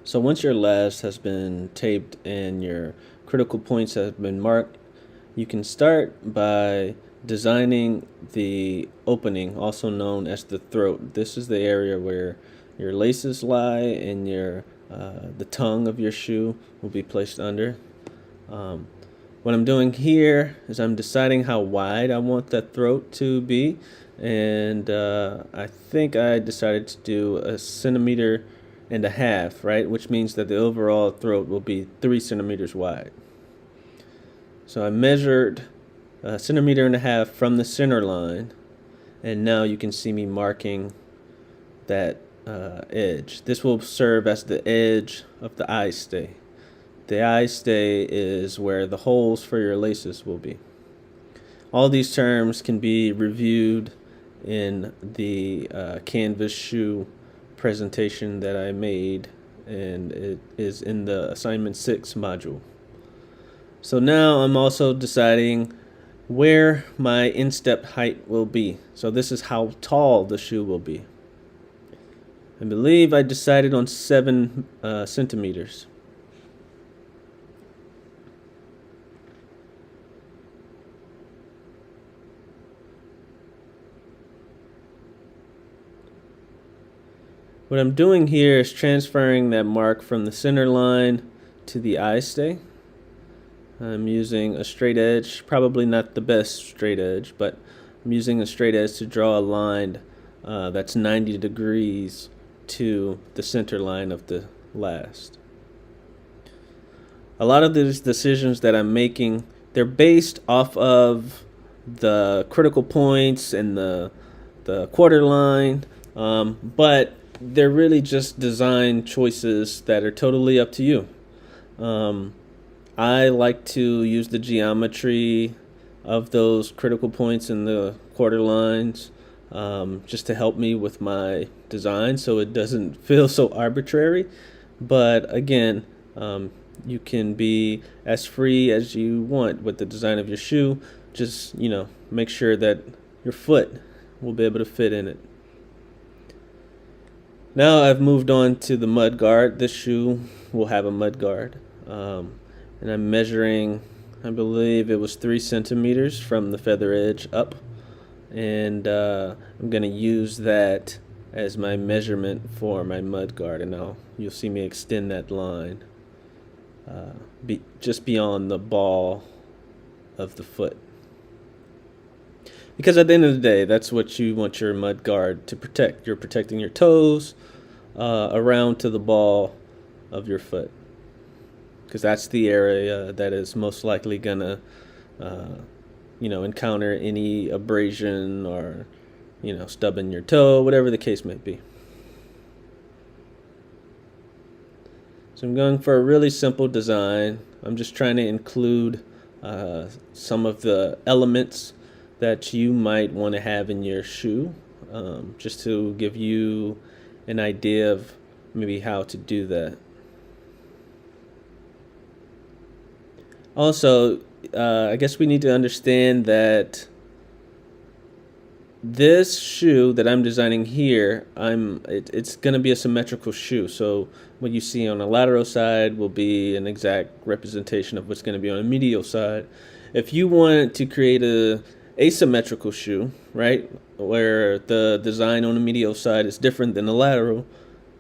So once your last has been taped and your critical points have been marked, you can start by designing the opening, also known as the throat. This is the area where your laces lie and the tongue of your shoe will be placed under. Um, what I'm doing here is I'm deciding how wide I want that throat to be, and I think I decided to do 1.5 centimeters, right? Which means that the overall throat will be 3 centimeters wide. So I measured 1.5 centimeters from the center line, and now you can see me marking that edge. This will serve as the edge of the eye stay. The eye stay is where the holes for your laces will be. All these terms can be reviewed in the canvas shoe presentation that I made, and it is in the assignment 6 module. So now I'm also deciding where my instep height will be. So this is how tall the shoe will be. I believe I decided on 7 centimeters. What I'm doing here is transferring that mark from the center line to the eye stay. I'm using a straight edge, probably not the best straight edge, but I'm using a straight edge to draw a line that's 90 degrees to the center line of the last. A lot of these decisions that I'm making, they're based off of the critical points and the quarter line, but they're really just design choices that are totally up to you. I like to use the geometry of those critical points and the quarter lines just to help me with my design so it doesn't feel so arbitrary. But again, you can be as free as you want with the design of your shoe. Just, make sure that your foot will be able to fit in it. Now I've moved on to the mud guard. This shoe will have a mud guard. And I'm measuring, I believe it was 3 centimeters from the feather edge up. And I'm going to use that as my measurement for my mud guard. And now you'll see me extend that line just beyond the ball of the foot. Because at the end of the day, that's what you want your mud guard to protect. You're protecting your toes around to the ball of your foot. Because that's the area that is most likely going to, encounter any abrasion or, stubbing your toe, whatever the case may be. So I'm going for a really simple design. I'm just trying to include some of the elements that you might want to have in your shoe, just to give you an idea of maybe how to do that. Also, I guess we need to understand that this shoe that I'm designing here, it's going to be a symmetrical shoe. So what you see on the lateral side will be an exact representation of what's going to be on the medial side. If you want to create a asymmetrical shoe, right, where the design on the medial side is different than the lateral,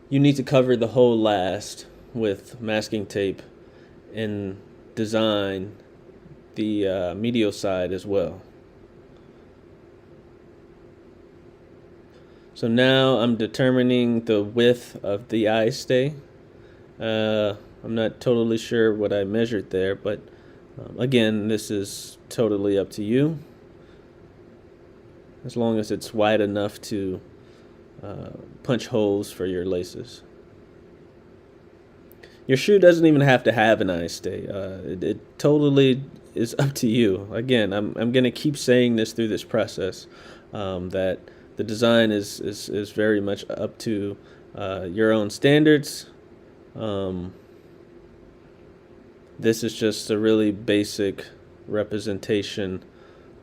you need to cover the whole last with masking tape and design the medial side as well. So now I'm determining the width of the eye stay. I'm not totally sure what I measured there, but again, this is totally up to you. As long as it's wide enough to punch holes for your laces. Your shoe doesn't even have to have an eye stay. It totally is up to you. Again, I'm going to keep saying this through this process, that the design is very much up to your own standards. This is just a really basic representation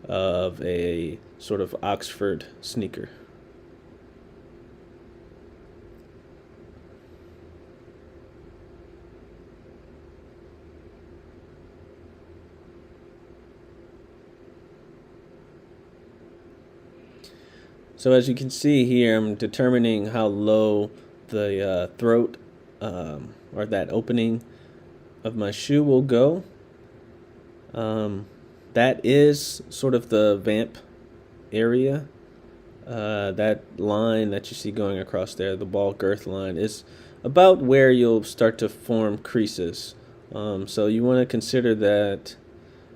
of a sort of Oxford sneaker. So as you can see here, I'm determining how low the throat or that opening of my shoe will go. That is sort of the vamp area. That line that you see going across there, the ball girth line, is about where you'll start to form creases. So you want to consider that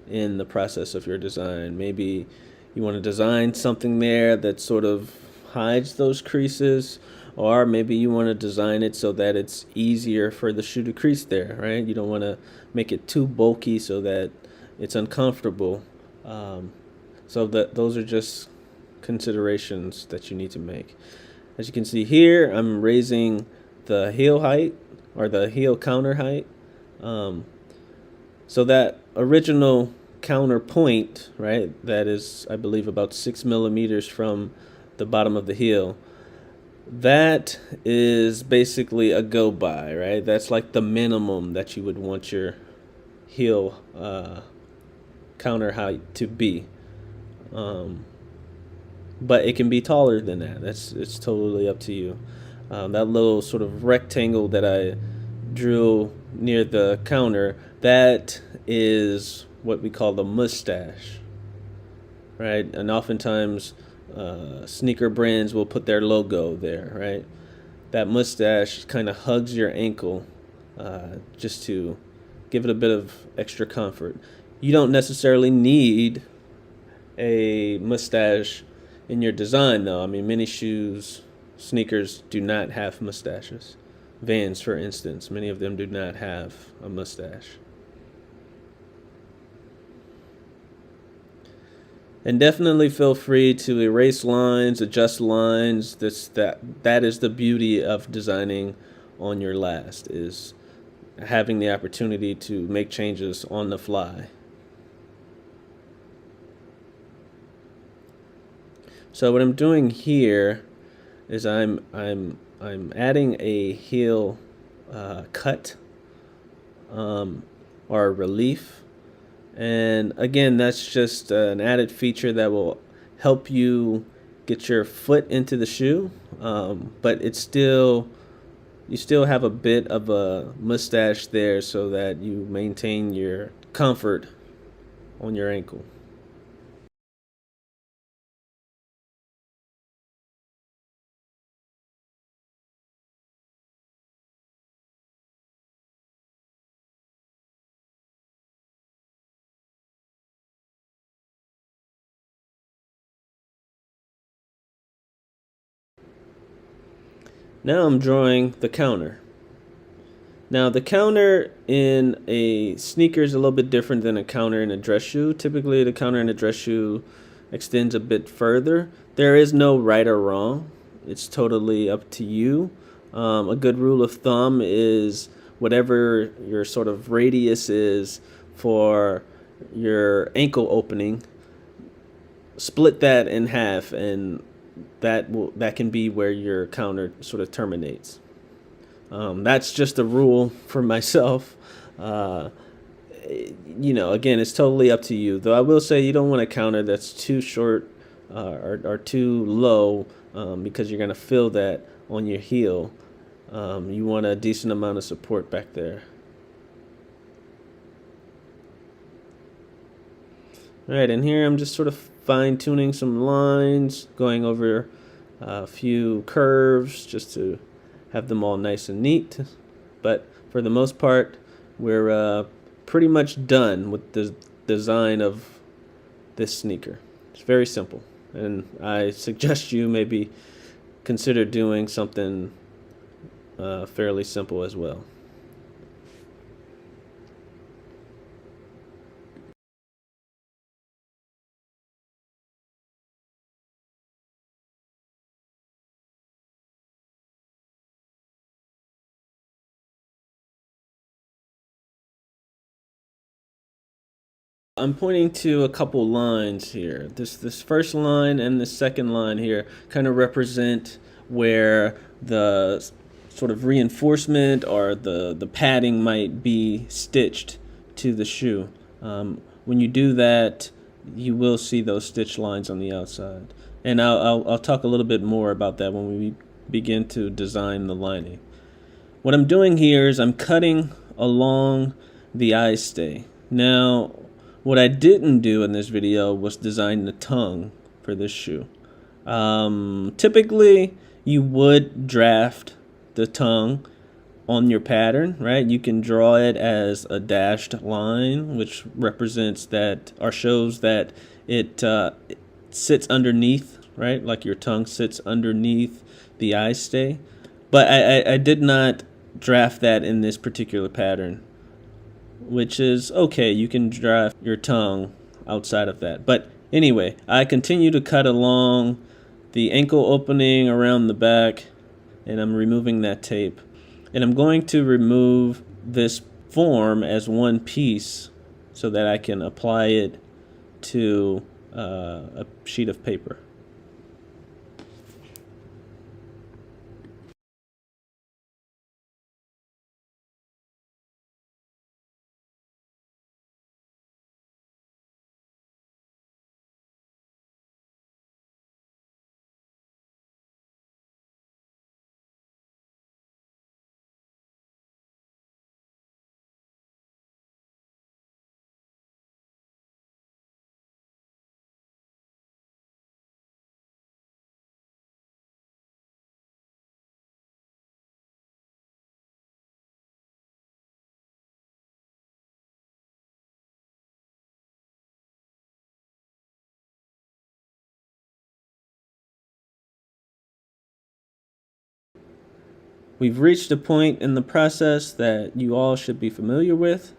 in the process of your design. Maybe you want to design something there that sort of hides those creases, or maybe you want to design it so that it's easier for the shoe to crease there, right? You don't want to make it too bulky so that it's uncomfortable. So that those are just considerations that you need to make. As you can see here, I'm raising the heel height or the heel counter height. So that original counter point, right, that is, I believe, about 6 millimeters from the bottom of the heel, that is basically a go by, right? That's like the minimum that you would want your heel counter height to be. But it can be taller than that. It's totally up to you. That little sort of rectangle that I drew near the counter, that is what we call the mustache, right? And oftentimes sneaker brands will put their logo there, right? That mustache kind of hugs your ankle just to give it a bit of extra comfort. You don't necessarily need a mustache in your design, though. I mean, many shoes, sneakers do not have mustaches. Vans, for instance, many of them do not have a mustache. And definitely feel free to erase lines, adjust lines. That is the beauty of designing on your last, is having the opportunity to make changes on the fly. So what I'm doing here is I'm adding a heel cut or a relief, and again, that's just an added feature that will help you get your foot into the shoe, but it's still, you still have a bit of a mustache there so that you maintain your comfort on your ankle. Now I'm drawing the counter. Now the counter in a sneaker is a little bit different than a counter in a dress shoe. Typically the counter in a dress shoe extends a bit further. There is no right or wrong. It's totally up to you. A good rule of thumb is whatever your sort of radius is for your ankle opening, split that in half, and that can be where your counter sort of terminates. That's just a rule for myself. Again, it's totally up to you. Though I will say you don't want a counter that's too short or too low, because you're going to feel that on your heel. You want a decent amount of support back there. All right, and here I'm just sort of fine-tuning some lines, going over a few curves just to have them all nice and neat. But for the most part, we're pretty much done with the design of this sneaker. It's very simple, and I suggest you maybe consider doing something fairly simple as well. I'm pointing to a couple lines here. This first line and the second line here kind of represent where the sort of reinforcement or the padding might be stitched to the shoe. When you do that, you will see those stitch lines on the outside. And I'll talk a little bit more about that when we begin to design the lining. What I'm doing here is I'm cutting along the eye stay. Now, what I didn't do in this video was design the tongue for this shoe. Typically, you would draft the tongue on your pattern, right? You can draw it as a dashed line, which represents that or shows that it sits underneath, right? Like your tongue sits underneath the eye stay. But I did not draft that in this particular pattern, which is okay. You can draft your tongue outside of that. But anyway, I continue to cut along the ankle opening around the back, and I'm removing that tape. And I'm going to remove this form as one piece so that I can apply it to a sheet of paper. We've reached a point in the process that you all should be familiar with.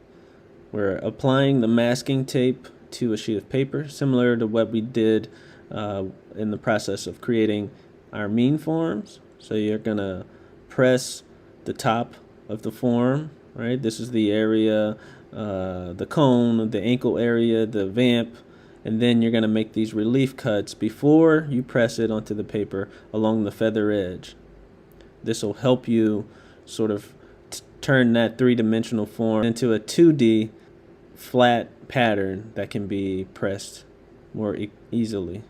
We're applying the masking tape to a sheet of paper, similar to what we did in the process of creating our mean forms. So you're gonna press the top of the form, right? This is the area, the cone, the ankle area, the vamp, and then you're gonna make these relief cuts before you press it onto the paper along the feather edge. This will help you sort of turn that three-dimensional form into a 2D flat pattern that can be pressed more easily.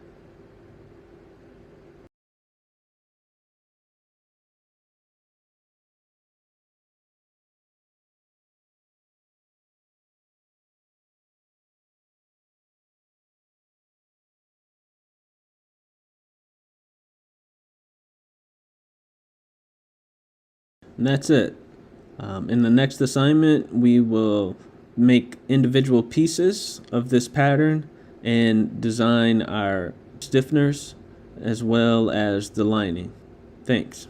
And that's it. In the next assignment, we will make individual pieces of this pattern and design our stiffeners as well as the lining. Thanks.